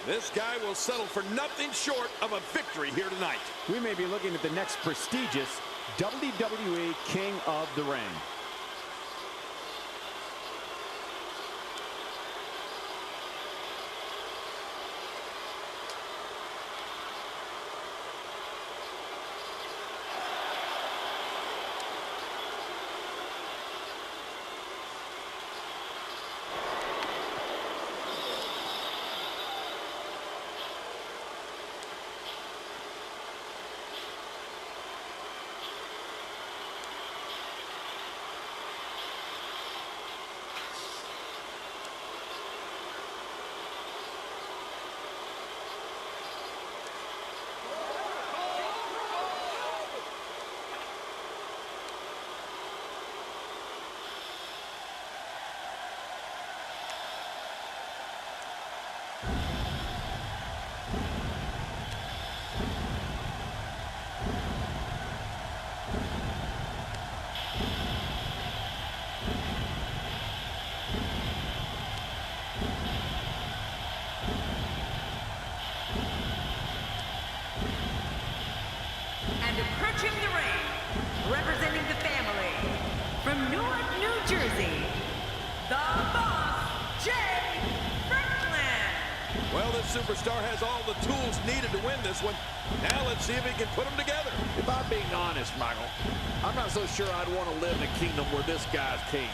This guy will settle for nothing short of a victory here tonight. We may be looking at the next prestigious WWE King of the Ring. Approaching the ring, representing the family, from Newark, New Jersey, the Boss, Jay Franklin. Well, this superstar has all the tools needed to win this one. Now let's see if he can put them together. If I'm being honest, Michael, I'm not so sure I'd want to live in a kingdom where this guy's king.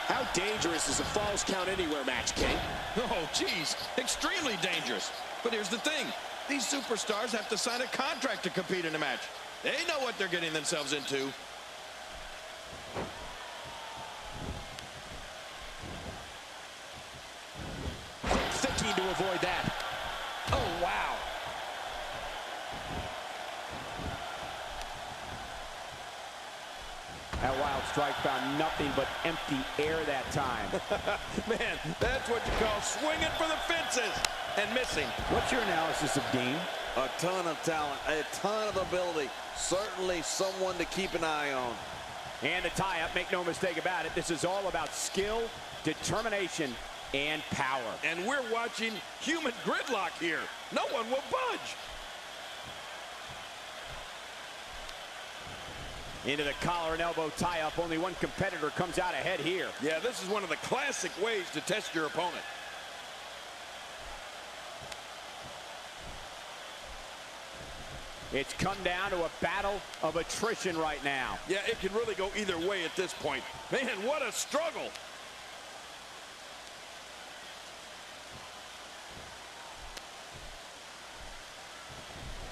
How dangerous is a Falls Count Anywhere match, King? Oh, geez, extremely dangerous. But here's the thing. These superstars have to sign a contract to compete in a match. They know what they're getting themselves into. Thinking to avoid that. Oh, wow. That wild strike found nothing but empty air that time. Man, that's what you call swinging for the fences and missing. What's your analysis of Dean? A ton of talent, a ton of ability. Certainly someone to keep an eye on. And the tie-up, make no mistake about it, this is all about skill, determination, and power. And we're watching human gridlock here. No one will budge. Into the collar and elbow tie-up. Only one competitor comes out ahead here. Yeah, this is one of the classic ways to test your opponent. It's come down to a battle of attrition right now. Yeah, it can really go either way at this point. Man, what a struggle.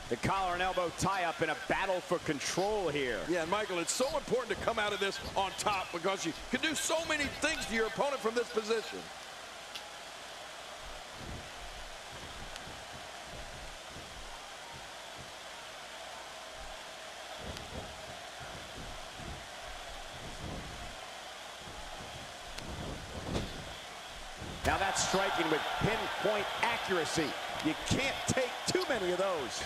The collar and elbow tie-up in a battle for control here. Yeah, and Michael, it's so important to come out of this on top because you can do so many things to your opponent from this position. Now that's striking with pinpoint accuracy. You can't take too many of those.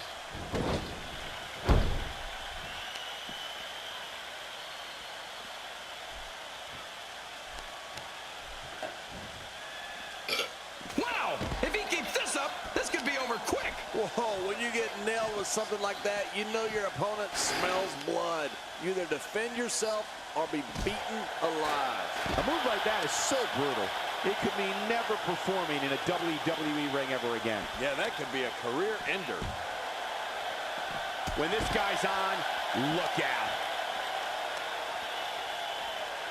Whoa, when you get nailed with something like that, you know your opponent smells blood. You either defend yourself or be beaten alive. A move like that is so brutal. It could mean never performing in a WWE ring ever again. Yeah, that could be a career ender. When this guy's on, look out.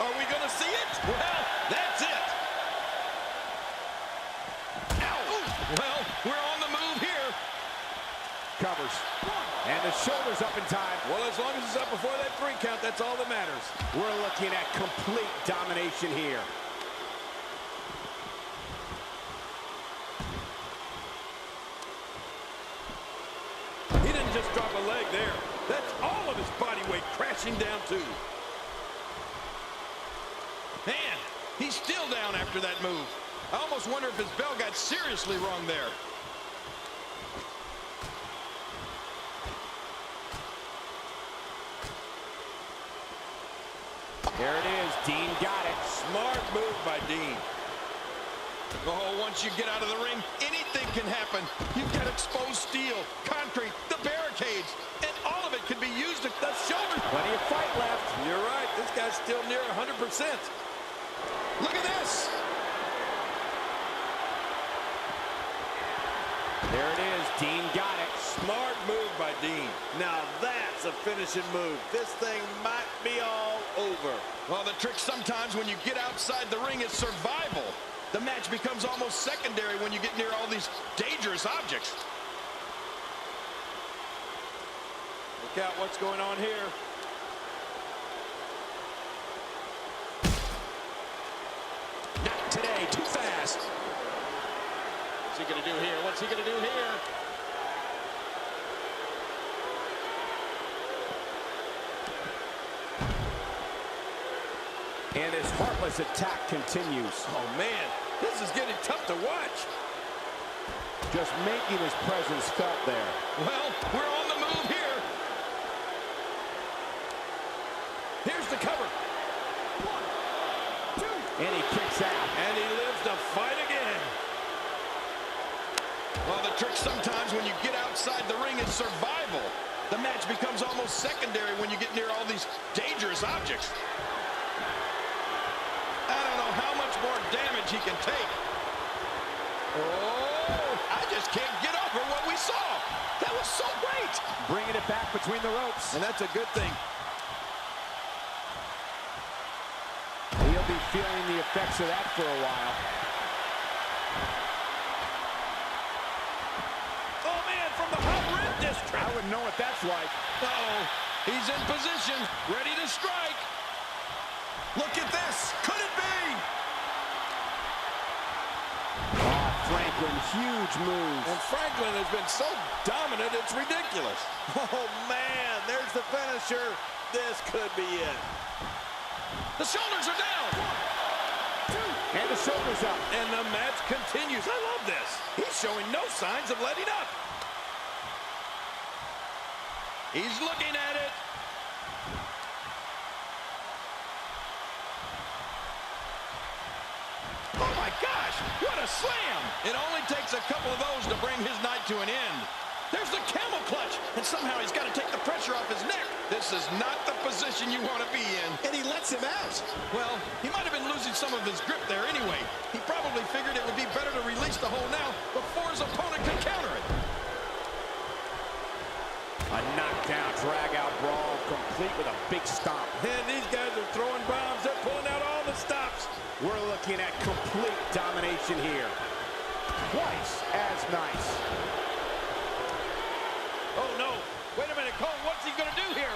Are we going to see it? Well, that's it. Ow! Ooh. Well, we're on the move here. Covers. And the shoulders up in time. Well, as long as it's up before that 3 count, that's all that matters. We're looking at complete domination here. He didn't just drop a leg there. That's all of his body weight crashing down, too. Man, he's still down after that move. I almost wonder if his bell got seriously wrong there. There it is. Dean got it. Smart move by Dean. Oh, once you get out of the ring, anything can happen. You've got exposed steel, concrete, the barricades, and all of it can be used at the shoulders. Plenty of fight left. You're right. This guy's still near 100%. Look at this. There it is. Dean got it. Smart move by Dean. Now that's a finishing move. This thing might be all over. Well, the trick sometimes when you get outside the ring is survival. The match becomes almost secondary when you get near all these dangerous objects. Look out what's going on here. Not today, too fast. What's he going to do here? What's he going to do here? And his heartless attack continues. Oh, man, this is getting tough to watch. Just making his presence felt there. Well, we're on the move here. Here's the cover. 1, 2. And he kicks out. And he lives to fight again. Well, the trick sometimes when you get outside the ring is survival. The match becomes almost secondary when you get near all these dangerous objects. I don't know how much more damage he can take. Oh, I just can't get over what we saw. That was so great. Bringing it back between the ropes. And that's a good thing. He'll be feeling the effects of that for a while. Oh, man, from the hot rim district. I wouldn't know what that's like. Uh-oh, he's in position, ready to strike. Look at this. Could it be? Oh, Franklin, huge move. And Franklin has been so dominant, it's ridiculous. Oh, man, there's the finisher. This could be it. The shoulders are down. 1, 2. And the shoulders up. And the match continues. I love this. He's showing no signs of letting up. He's looking at it. Oh, my gosh, what a slam. It only takes a couple of those to bring his night to an end. There's the camel clutch, and somehow he's got to take the pressure off his neck. This is not the position you want to be in. And he lets him out. Well, he might have been losing some of his grip there anyway. He probably figured it would be better to release the hold now before his opponent could counter it. A knockdown, drag-out brawl, complete with a big stomp. And these guys are throwing bombs. They're pulling out all the stops. We're looking at complete domination here. Twice as nice. Oh, no. Wait a minute, Cole. What's he going to do here?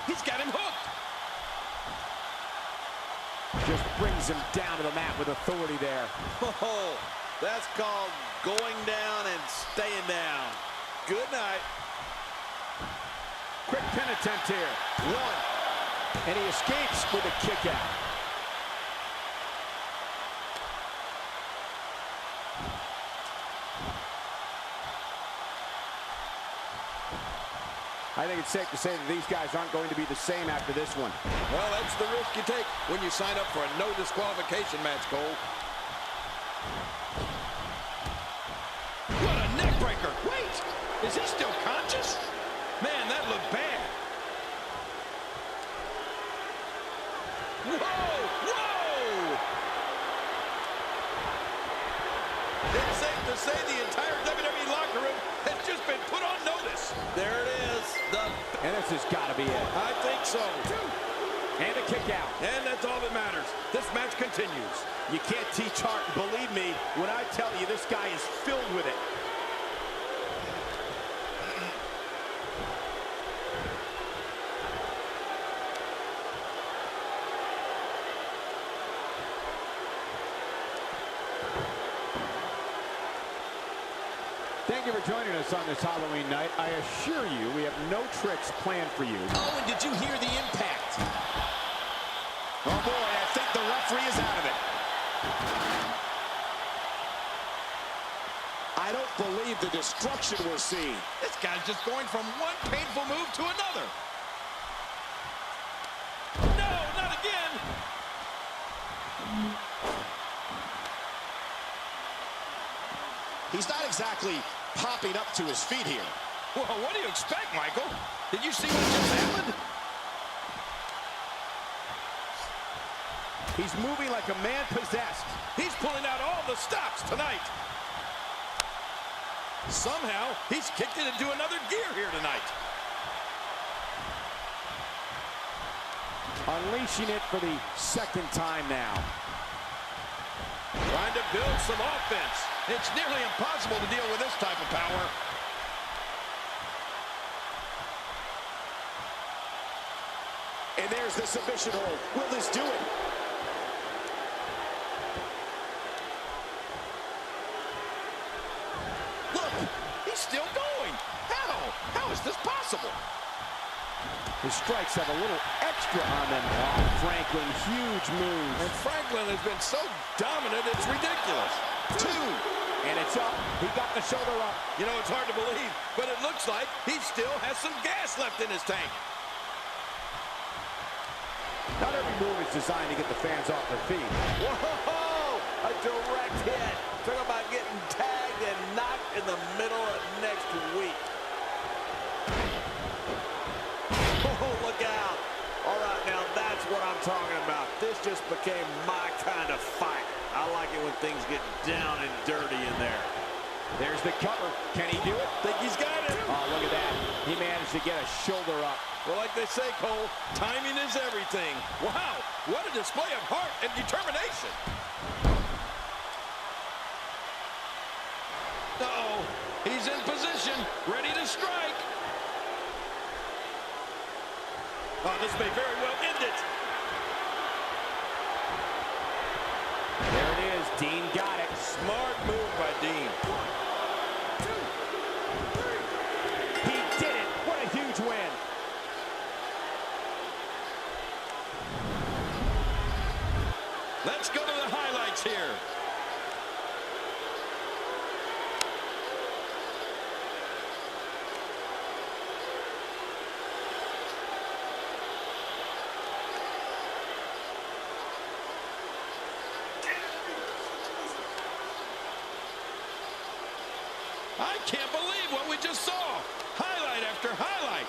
He's got him hooked. Just brings him down to the mat with authority there. Oh, that's called going down and staying down. Good night. Quick pin attempt here. 1. And he escapes with a kick out. I think it's safe to say that these guys aren't going to be the same after this one. Well, that's the risk you take when you sign up for a no disqualification match, Cole. What a neck breaker. Wait. Is he still conscious? Man, that looked bad. Whoa! Whoa! It's safe to say the entire WWE locker room has just been put on notice. There it is. And this has got to be it. I think so. And a kick out. And that's all that matters. This match continues. You can't teach heart. Believe me when I tell you this guy is filled with it. Thank you for joining us on this Halloween night. I assure you, we have no tricks planned for you. Oh, and did you hear the impact? Oh, boy, I think the referee is out of it. I don't believe the destruction we're seeing. This guy's just going from one painful move to another. No, not again. He's not exactly popping up to his feet here. Well, what do you expect, Michael? Did you see what just happened? He's moving like a man possessed. He's pulling out all the stops tonight. Somehow, he's kicked it into another gear here tonight. Unleashing it for the second time now. Trying to build some offense. It's nearly impossible to deal with this type of power. And there's the submission hold. Will this do it? Look, he's still going. How? How is this possible? His strikes have a little extra on them. Oh, Franklin, huge move. And Franklin has been so dominant, it's ridiculous. 2. And it's up. He got the shoulder up. You know, it's hard to believe, but it looks like he still has some gas left in his tank. Not every move is designed to get the fans off their feet. Whoa! A direct hit. Talk about getting tagged and knocked in the middle of next week. Oh, look out. All right, now that's what I'm talking about. This just became my kind of fight. I like it when things get down and dirty in there. There's the cover. Can he do it? Think he's got it. Oh, look at that. He managed to get a shoulder up. Well, like they say, Cole, timing is everything. Wow, what a display of heart and determination. Uh-oh, he's in position, ready to strike. Oh, this may very well end it. There it is. Dean got it. Smart move by Dean. 1, 2, 3. He did it. What a huge win. Let's go to the highlights here. I can't believe what we just saw. Highlight after highlight.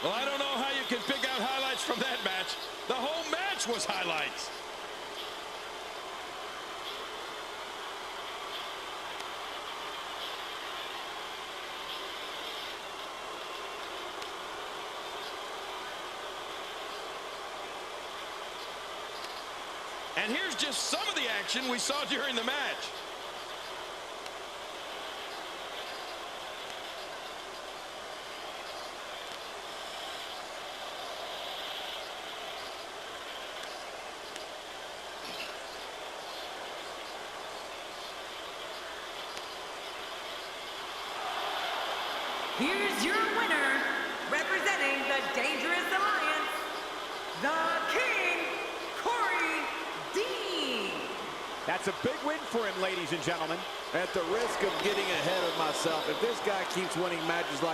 Well, I don't know how you can pick out highlights from that match. The whole match was highlights. And here's just some of the action we saw during the match. Here's your winner, representing the Dangerous Alliance, the King, Cory Dean. That's a big win for him, ladies and gentlemen. At the risk of getting ahead of myself, if this guy keeps winning matches like